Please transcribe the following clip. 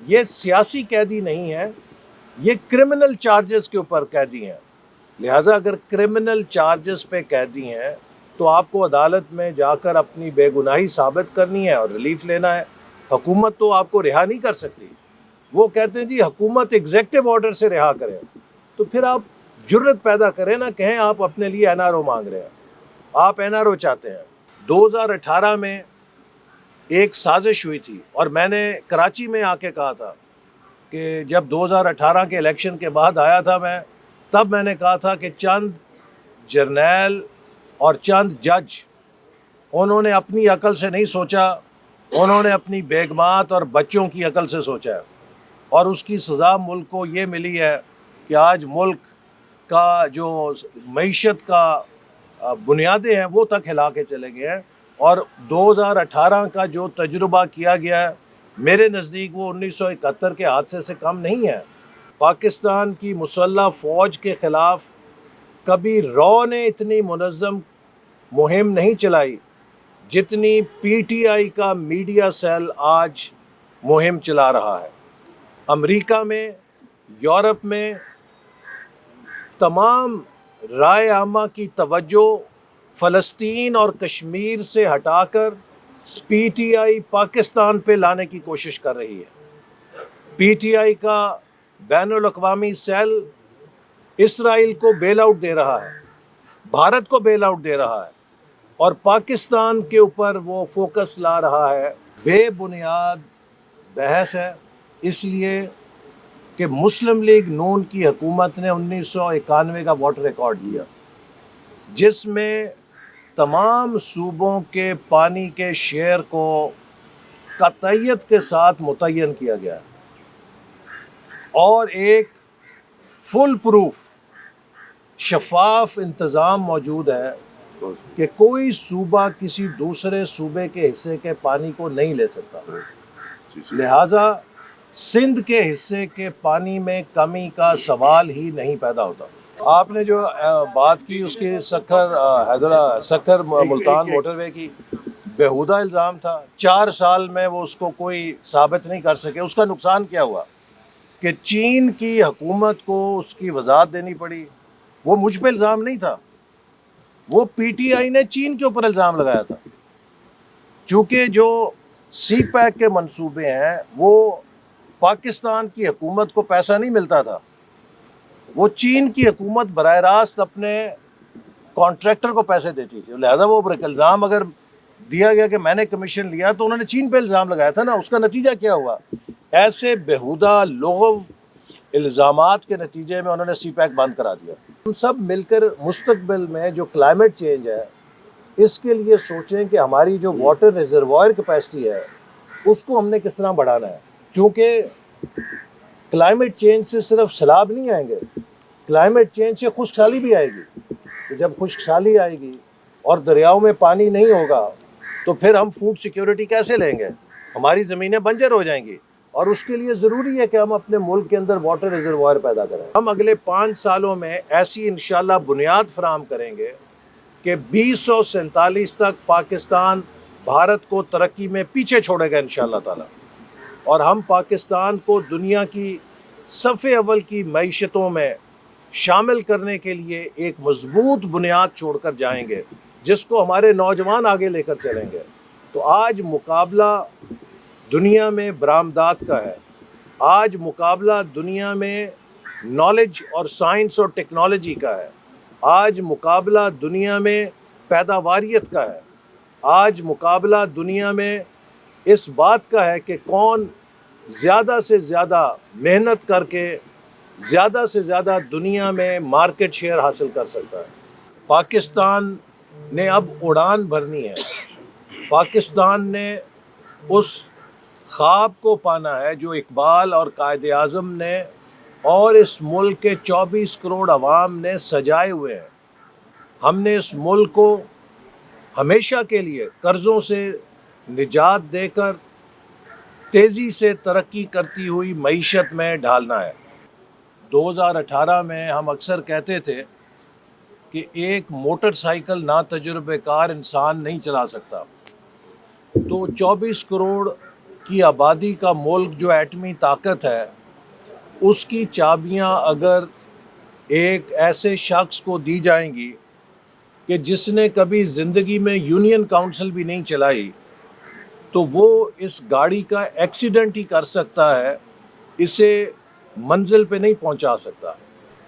یہ سیاسی قیدی نہیں ہے، یہ کرمنل چارجز کے اوپر قیدی ہیں۔ لہٰذا اگر کرمنل چارجز پہ قیدی ہیں تو آپ کو عدالت میں جا کر اپنی بے گناہی ثابت کرنی ہے اور ریلیف لینا ہے۔ حکومت تو آپ کو رہا نہیں کر سکتی۔ وہ کہتے ہیں جی حکومت ایگزیکٹو آرڈر سے رہا کرے، تو پھر آپ جرت پیدا کریں نا، کہیں آپ اپنے لیے این آر او مانگ رہے ہیں، آپ این آر او چاہتے ہیں۔ 2018 میں ایک سازش ہوئی تھی اور میں نے کراچی میں آ کے کہا تھا کہ جب 2018 کے الیکشن کے بعد آیا تھا تب میں نے کہا تھا کہ چند جرنیل اور چند جج انہوں نے اپنی عقل سے نہیں سوچا، انہوں نے اپنی بیگمات اور بچوں کی عقل سے سوچا ہے، اور اس کی سزا ملک کو یہ ملی ہے کہ آج ملک کا جو معیشت کا بنیادیں ہیں وہ تک ہلا کے چلے گئے ہیں۔ اور 2018 کا جو تجربہ کیا گیا ہے میرے نزدیک وہ 1971 کے حادثے سے کم نہیں ہے۔ پاکستان کی مسلح فوج کے خلاف کبھی رو نے اتنی منظم مہم نہیں چلائی جتنی پی ٹی آئی کا میڈیا سیل آج مہم چلا رہا ہے۔ امریکہ میں، یورپ میں تمام رائے عامہ کی توجہ فلسطین اور کشمیر سے ہٹا کر پی ٹی آئی پاکستان پہ لانے کی کوشش کر رہی ہے۔ پی ٹی آئی کا بین الاقوامی سیل اسرائیل کو بیل آؤٹ دے رہا ہے، بھارت کو بیل آؤٹ دے رہا ہے، اور پاکستان کے اوپر وہ فوکس لا رہا ہے۔ بے بنیاد بحث ہے، اس لیے کہ مسلم لیگ نون کی حکومت نے 1991 کا واٹر ریکارڈ دیا جس میں تمام صوبوں کے پانی کے شیئر کو قطعیت کے ساتھ متعین کیا گیا اور ایک فل پروف شفاف انتظام موجود ہے کہ کوئی صوبہ کسی دوسرے صوبے کے حصے کے پانی کو نہیں لے سکتا۔ لہٰذا سندھ کے حصے کے پانی میں کمی کا سوال ہی نہیں پیدا ہوتا۔ آپ نے جو بات کی اس کی سکھر ملتان موٹر وے کی، بیہودہ الزام تھا، 4 سال میں وہ اس کو کوئی ثابت نہیں کر سکے۔ اس کا نقصان کیا ہوا کہ چین کی حکومت کو اس کی وضاحت دینی پڑی۔ وہ مجھ پہ الزام نہیں تھا، وہ پی ٹی آئی نے چین کے اوپر الزام لگایا تھا، کیونکہ جو سی پیک کے منصوبے ہیں وہ پاکستان کی حکومت کو پیسہ نہیں ملتا تھا، وہ چین کی حکومت براہ راست اپنے کانٹریکٹر کو پیسے دیتی تھی۔ لہذا وہ الزام اگر دیا گیا کہ میں نے کمیشن لیا تو انہوں نے چین پہ الزام لگایا تھا نا۔ اس کا نتیجہ کیا ہوا؟ ایسے بیہودہ لغو الزامات کے نتیجے میں انہوں نے سی پیک بند کرا دیا۔ ہم سب مل کر مستقبل میں جو کلائمیٹ چینج ہے اس کے لیے سوچیں کہ ہماری جو واٹر ریزروائر کیپیسٹی ہے اس کو ہم نے کس طرح بڑھانا ہے، کیونکہ کلائمیٹ چینج سے صرف سیلاب نہیں آئیں گے، کلائمیٹ چینج سے خشک سالی بھی آئے گی۔ تو جب خشک سالی آئے گی اور دریاؤں میں پانی نہیں ہوگا تو پھر ہم فوڈ سیکیورٹی کیسے لیں گے؟ ہماری زمینیں بنجر ہو جائیں گی، اور اس کے لیے ضروری ہے کہ ہم اپنے ملک کے اندر واٹر ریزروائر پیدا کریں۔ ہم اگلے 5 سالوں میں ایسی انشاءاللہ بنیاد فراہم کریں گے کہ 2047 تک پاکستان بھارت کو ترقی میں پیچھے چھوڑے گا انشاءاللہ تعالی، اور ہم پاکستان کو دنیا کی صف اول کی معیشتوں میں شامل کرنے کے لیے ایک مضبوط بنیاد چھوڑ کر جائیں گے جس کو ہمارے نوجوان آگے لے کر چلیں گے۔ تو آج مقابلہ دنیا میں برآمدات کا ہے، آج مقابلہ دنیا میں نالج اور سائنس اور ٹیکنالوجی کا ہے، آج مقابلہ دنیا میں پیداواریت کا ہے، آج مقابلہ دنیا میں اس بات کا ہے کہ کون زیادہ سے زیادہ محنت کر کے زیادہ سے زیادہ دنیا میں مارکیٹ شیئر حاصل کر سکتا ہے۔ پاکستان نے اب اڑان بھرنی ہے، پاکستان نے اس خواب کو پانا ہے جو اقبال اور قائد اعظم نے اور اس ملک کے 24 کروڑ عوام نے سجائے ہوئے ہیں۔ ہم نے اس ملک کو ہمیشہ کے لیے قرضوں سے نجات دے کر تیزی سے ترقی کرتی ہوئی معیشت میں ڈھالنا ہے۔ 2018 میں ہم اکثر کہتے تھے کہ ایک موٹر سائیکل ناتجربہ کار انسان نہیں چلا سکتا، تو 24 کروڑ کی آبادی کا ملک جو ایٹمی طاقت ہے اس کی چابیاں اگر ایک ایسے شخص کو دی جائیں گی کہ جس نے کبھی زندگی میں یونین کاؤنسل بھی نہیں چلائی تو وہ اس گاڑی کا ایکسیڈنٹ ہی کر سکتا ہے، اسے منزل پہ نہیں پہنچا سکتا.